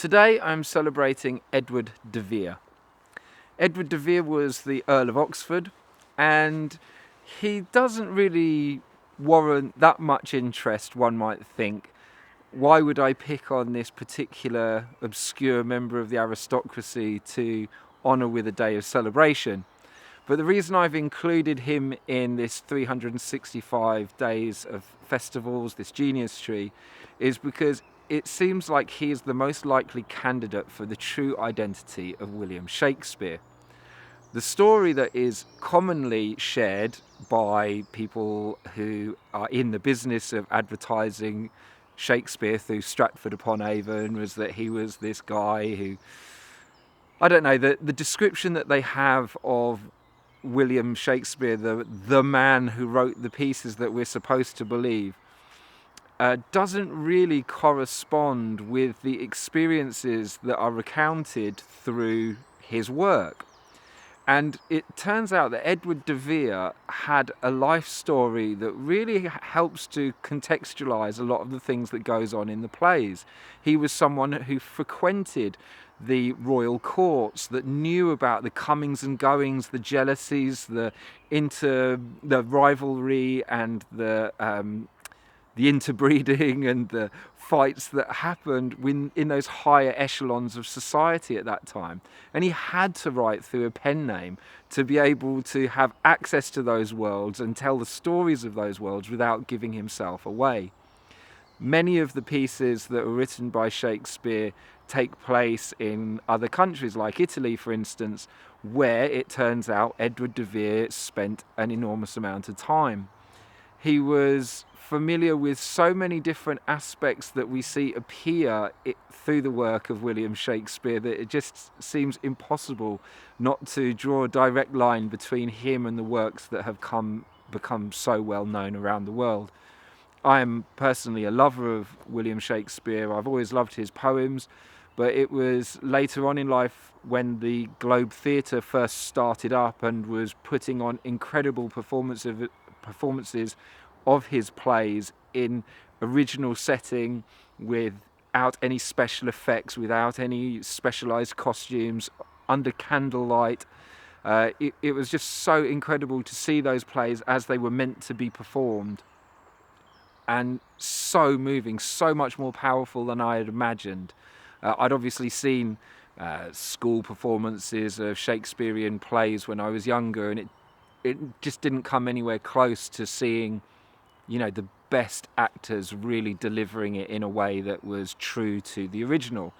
Today I'm celebrating Edward de Vere. Edward de Vere was the Earl of Oxford, and he doesn't really warrant that much interest, one might think. Why would I pick on this particular obscure member of the aristocracy to honour with a day of celebration? But the reason I've included him in this 365 days of festivals, this genius tree, is because it seems like he is the most likely candidate for the true identity of William Shakespeare. The story that is commonly shared by people who are in the business of advertising Shakespeare through Stratford-upon-Avon was that he was this guy who, I don't know, the description that they have of William Shakespeare, the man who wrote the pieces that we're supposed to believe, doesn't really correspond with the experiences that are recounted through his work. And it turns out that Edward de Vere had a life story that really helps to contextualize a lot of the things that goes on in the plays. He was someone who frequented the royal courts, that knew about the comings and goings, the jealousies, the rivalry, and the interbreeding and the fights that happened in those higher echelons of society at that time. And he had to write through a pen name to be able to have access to those worlds and tell the stories of those worlds without giving himself away. Many of the pieces that were written by Shakespeare take place in other countries, like Italy, for instance, where it turns out Edward de Vere spent an enormous amount of time. He was familiar with so many different aspects that we see appear through the work of William Shakespeare that it just seems impossible not to draw a direct line between him and the works that have become so well known around the world. I am personally a lover of William Shakespeare. I've always loved his poems, but it was later on in life when the Globe Theatre first started up and was putting on incredible performances of his plays in original setting, without any special effects, without any specialized costumes, under candlelight. It was just so incredible to see those plays as they were meant to be performed, and so moving, so much more powerful than I had imagined. I'd obviously seen school performances of Shakespearean plays when I was younger, and it just didn't come anywhere close to seeing, the best actors really delivering it in a way that was true to the original.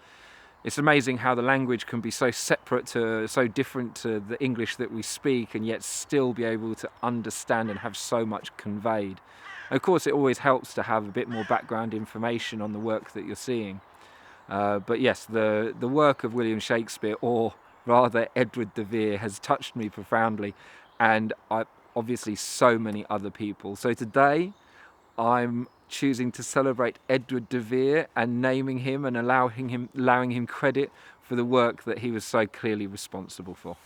It's amazing how the language can be so different to the English that we speak, and yet still be able to understand and have so much conveyed. And of course, it always helps to have a bit more background information on the work that you're seeing. But yes, the work of William Shakespeare, or rather Edward de Vere, has touched me profoundly, and obviously so many other people. So today I'm choosing to celebrate Edward de Vere and naming him and allowing him credit for the work that he was so clearly responsible for.